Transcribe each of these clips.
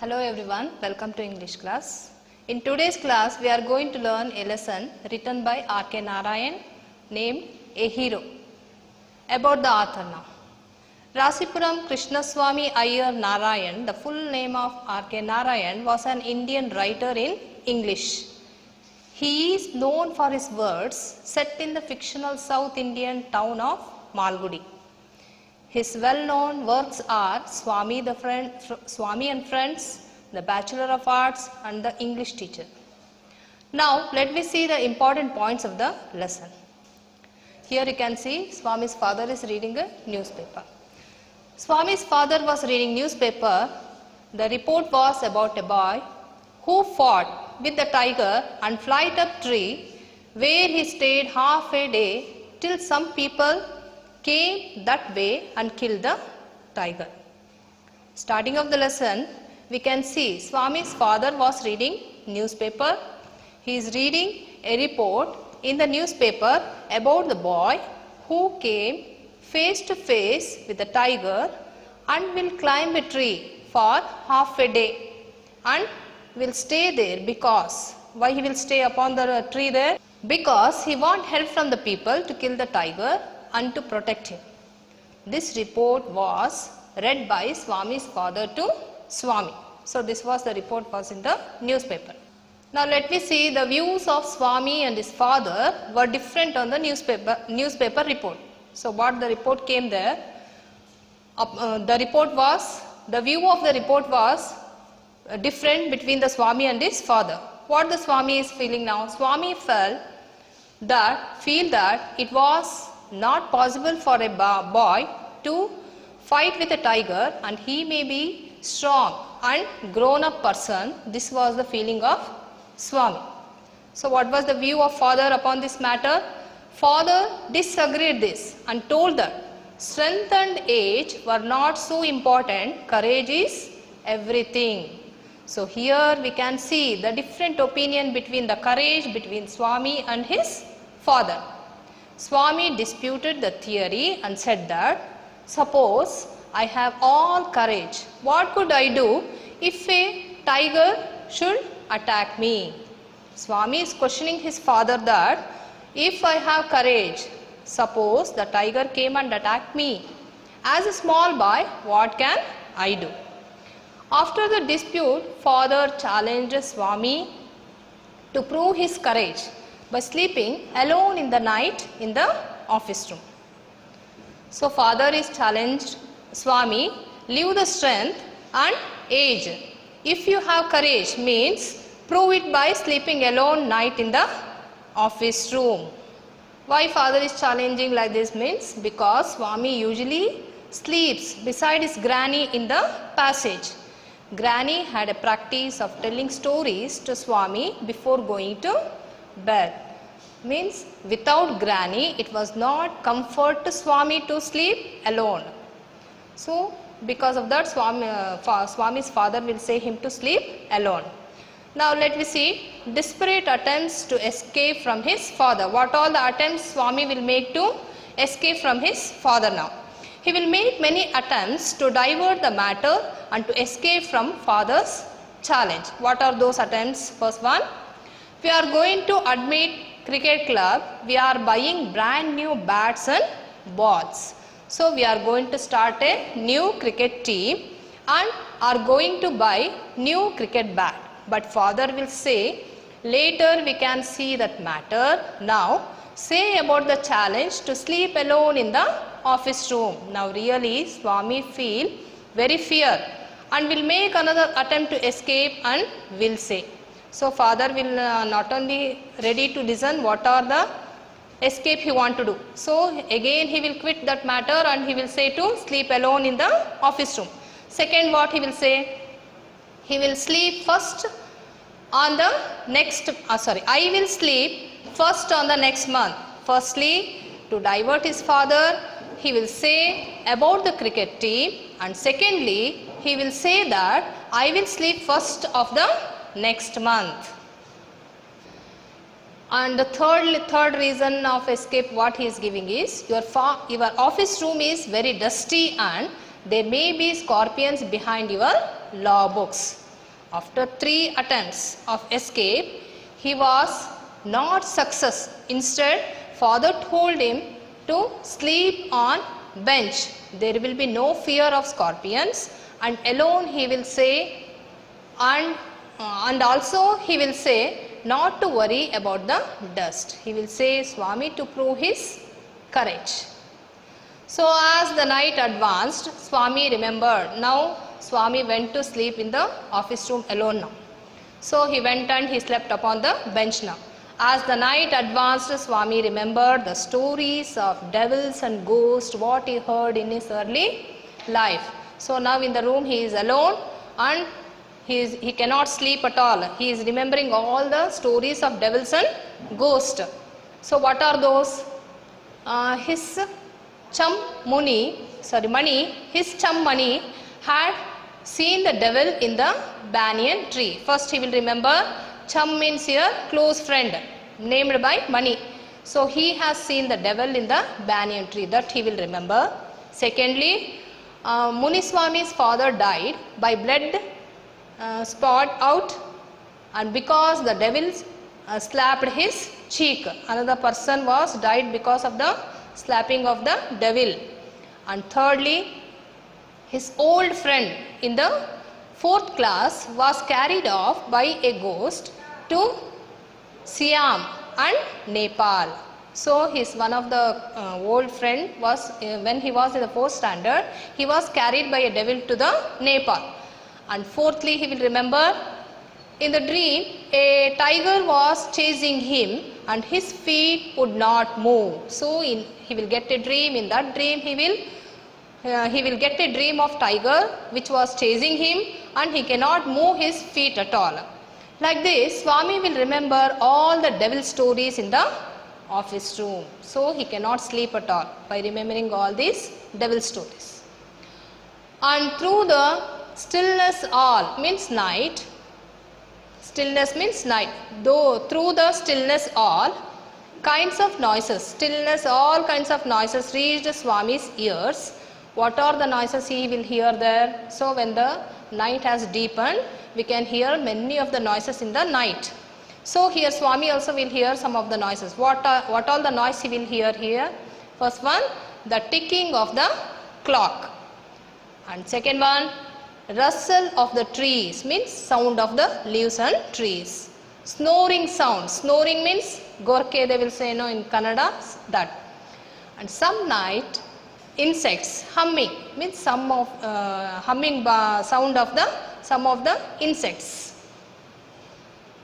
Hello everyone, welcome to English class. In today's class, we are going to learn a lesson written by R.K. Narayan named A Hero. About the author now. Rasipuram Krishnaswamy Iyer Narayan, the full name of R.K. Narayan, was an Indian writer in English. He is known for his works set in the fictional South Indian town of Malgudi. His well-known works are Swami and Friends, The Bachelor of Arts and The English Teacher. Now let me see the important points of the lesson. Here you can see Swami's father is reading a newspaper. Swami's father was reading newspaper. The report was about a boy who fought with the tiger and flight up tree, where he stayed half a day till some people came that way and killed the tiger. Starting of the lesson, we can see Swami's father was reading newspaper. He is reading a report in the newspaper about the boy who came face to face with the tiger and will climb a tree for half a day and will stay there because, why he will stay upon the tree there? Because he want help from the people to kill the tiger and to protect him. This report was read by Swami's father to Swami. So this was the report was in the newspaper. Now let me see the views of Swami and his father were different on the newspaper report. So what the report came there, the view of the report was different between the Swami and his father. What the Swami is feeling now? Swami feel that it was not possible for a boy to fight with a tiger and he may be strong and grown up person. This was the feeling of Swami. So what was the view of father upon this matter? Father disagreed this and told that strength and age were not so important, courage is everything. So here we can see the different opinion between the courage between Swami and his father. Swami disputed the theory and said that, suppose I have all courage, what could I do if a tiger should attack me? Swami is questioning his father that, if I have courage, suppose the tiger came and attacked me. As a small boy, what can I do? After the dispute, father challenged Swami to prove his courage by sleeping alone in the night in the office room. So father is challenged Swami, leave the strength and age. If you have courage means prove it by sleeping alone night in the office room. Why father is challenging like this means because Swami usually sleeps beside his granny in the passage. Granny had a practice of telling stories to Swami before going to bed. Means without granny it was not comfort to Swami to sleep alone. So because of that Swami's father will say him to sleep alone. Now let me see desperate attempts to escape from his father. What all the attempts Swami will make to escape from his father now. He will make many attempts to divert the matter and to escape from father's challenge. What are those attempts? First one, we are going to admit cricket club, we are buying brand new bats and balls. So we are going to start a new cricket team and are going to buy new cricket bat. But father will say, later we can see that matter. Now say about the challenge to sleep alone in the office room. Now really Swami feel very fear and will make another attempt to escape and will say. So father will not only ready to listen what are the escape he want to do. So again he will quit that matter and he will say to sleep alone in the office room. Second what he will say? He will sleep first on the next, I will sleep first on the next month. Firstly, to divert his father, he will say about the cricket team, and secondly, he will say that I will sleep first of the next month. And the third reason of escape what he is giving is your office room is very dusty and there may be scorpions behind your law books. After 3 attempts of escape, he was not success. Instead, father told him to sleep on bench. There will be no fear of scorpions, and alone he will say, and also he will say not to worry about the dust. He will say Swami to prove his courage. So as the night advanced, Swami remembered. Now Swami went to sleep in the office room alone now. So he went and he slept upon the bench now. As the night advanced, Swami remembered the stories of devils and ghosts, what he heard in his early life. So now in the room he is alone and he cannot sleep at all. He is remembering all the stories of devils and ghosts. So what are those? His Mani, his chum Mani had seen the devil in the banyan tree. First he will remember, chum means here close friend, named by Mani. So he has seen the devil in the banyan tree, that he will remember. Secondly, Muniswami's father died by blood spot out, and because the devil slapped his cheek. Another person was died because of the slapping of the devil. And thirdly, his old friend in the 4th class was carried off by a ghost to Siam and Nepal. So his one of the old friend was, when he was in the 4th standard, he was carried by a devil to the Nepal. And fourthly, he will remember, in the dream a tiger was chasing him and his feet would not move. So he will get a dream. In that dream he will get a dream of tiger which was chasing him and he cannot move his feet at all. Like this, Swami will remember all the devil stories in the office room. So he cannot sleep at all by remembering all these devil stories. And through the stillness all means night. Stillness means night. Though through the stillness all kinds of noises, stillness, all kinds of noises reached Swami's ears. What are the noises he will hear there? So when the night has deepened, we can hear many of the noises in the night. So here Swami also will hear some of the noises. What all the noise he will hear here? First one, the ticking of the clock. And second one, rustle of the trees means sound of the leaves and trees. Snoring sound. Snoring means gorke, they will say in Kannada, that. And some night insects. Humming means some of humming sound of some of the insects.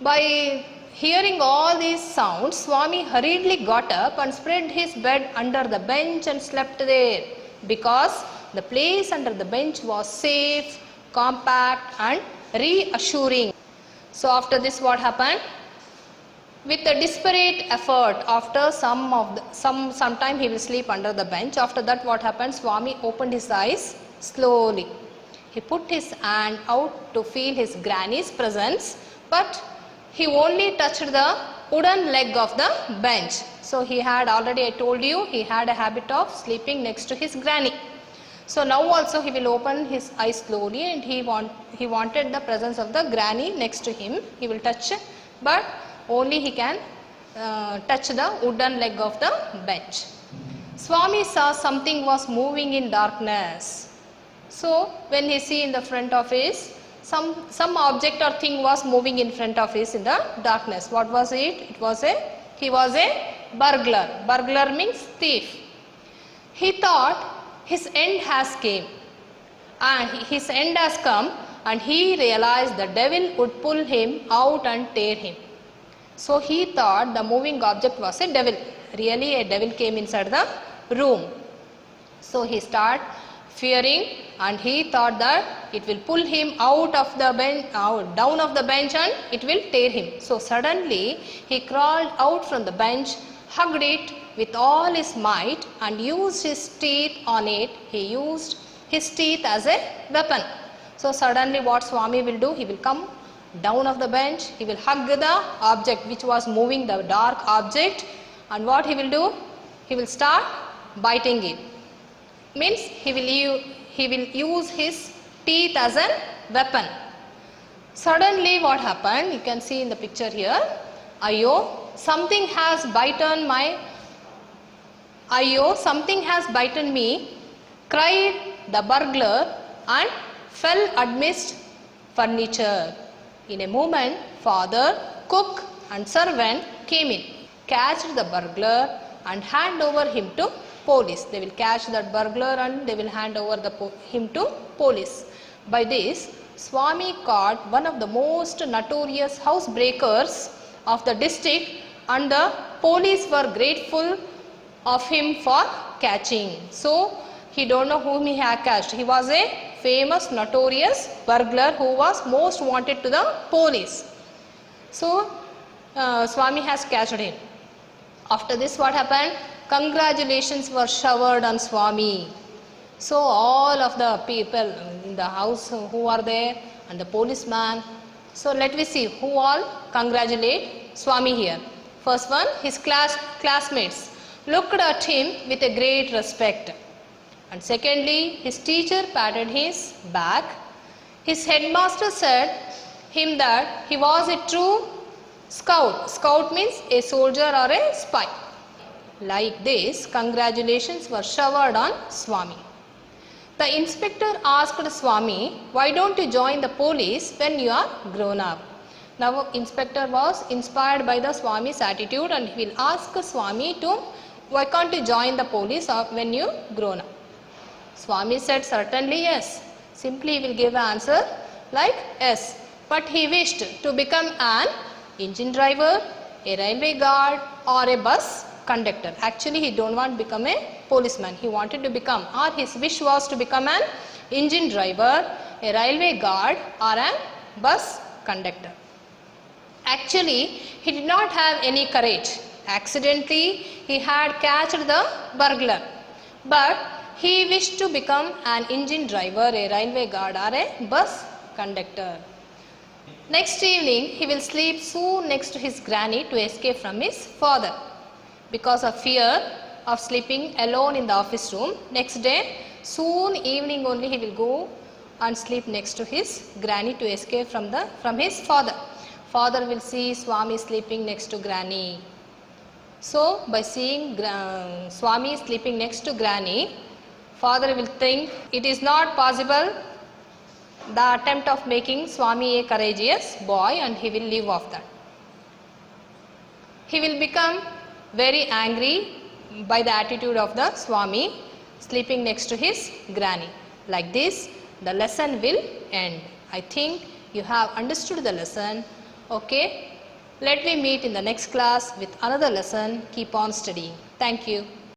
By hearing all these sounds, Swami hurriedly got up and spread his bed under the bench and slept there, because the place under the bench was safe, compact and reassuring. So after this, what happened? With a desperate effort, after some time he will sleep under the bench. After that, what happened? Swami opened his eyes slowly. He put his hand out to feel his granny's presence, but he only touched the wooden leg of the bench. So he had already, I told you, he had a habit of sleeping next to his granny. So now also he will open his eyes slowly, and he wanted the presence of the granny next to him. He will touch, but only he can touch the wooden leg of the bench. Swami saw something was moving in darkness. So when he see in the front of his, some object or thing was moving in front of his in the darkness. What was it? He was a burglar. Burglar means thief. He thought his end has came, and his end has come, and he realized the devil would pull him out and tear him. So he thought the moving object was a devil. Really a devil came inside the room. So he started fearing, and he thought that it will pull him out of the bench, down of the bench, and it will tear him. So suddenly he crawled out from the bench, hugged it with all his might and used his teeth on it. He used his teeth as a weapon. So suddenly what Swami will do? He will come down of the bench, he will hug the object which was moving, the dark object, and what he will do? He will start biting it. Means he will use his teeth as a weapon. Suddenly what happened? You can see in the picture here. Ayyo, something has bitten my. Ayyo, something has bitten me, cried the burglar and fell amidst furniture. In a moment, father, cook and servant came in, catched the burglar and hand over him to police. They will catch that burglar and they will hand over him to police. By this, Swami caught one of the most notorious housebreakers of the district and the police were grateful of him for catching. So, he don't know whom he had catched. He was a famous notorious burglar who was most wanted to the police. So, Swami has catched him. After this what happened? Congratulations were showered on Swami. So all of the people in the house who are there and the policeman. So let me see who all congratulate Swami here. First one, his classmates looked at him with a great respect. And secondly, his teacher patted his back. His headmaster said him that he was a true scout. Scout means a soldier or a spy. Like this, congratulations were showered on Swami. The inspector asked Swami, why don't you join the police when you are grown up? Now, inspector was inspired by the Swami's attitude and he will ask Swami to, why can't you join the police when you grown up? Swami said, certainly yes. Simply he will give an answer like yes. But he wished to become an engine driver, a railway guard or a bus conductor. Actually, he don't want to become a policeman. He wanted to become, or his wish was to become an engine driver, a railway guard or a bus conductor. Actually, he did not have any courage. Accidentally, he had catched the burglar. But he wished to become an engine driver, a railway guard or a bus conductor. Next evening, he will sleep soon next to his granny to escape from his father. Because of fear of sleeping alone in the office room, next day, soon evening only he will go and sleep next to his granny to escape from his father. Father will see Swami sleeping next to granny. So, by seeing Swami sleeping next to granny, father will think it is not possible the attempt of making Swami a courageous boy and he will leave off that. He will become very angry by the attitude of the Swami sleeping next to his granny. Like this, the lesson will end. I think you have understood the lesson. Okay, let me meet in the next class with another lesson. Keep on studying. Thank you.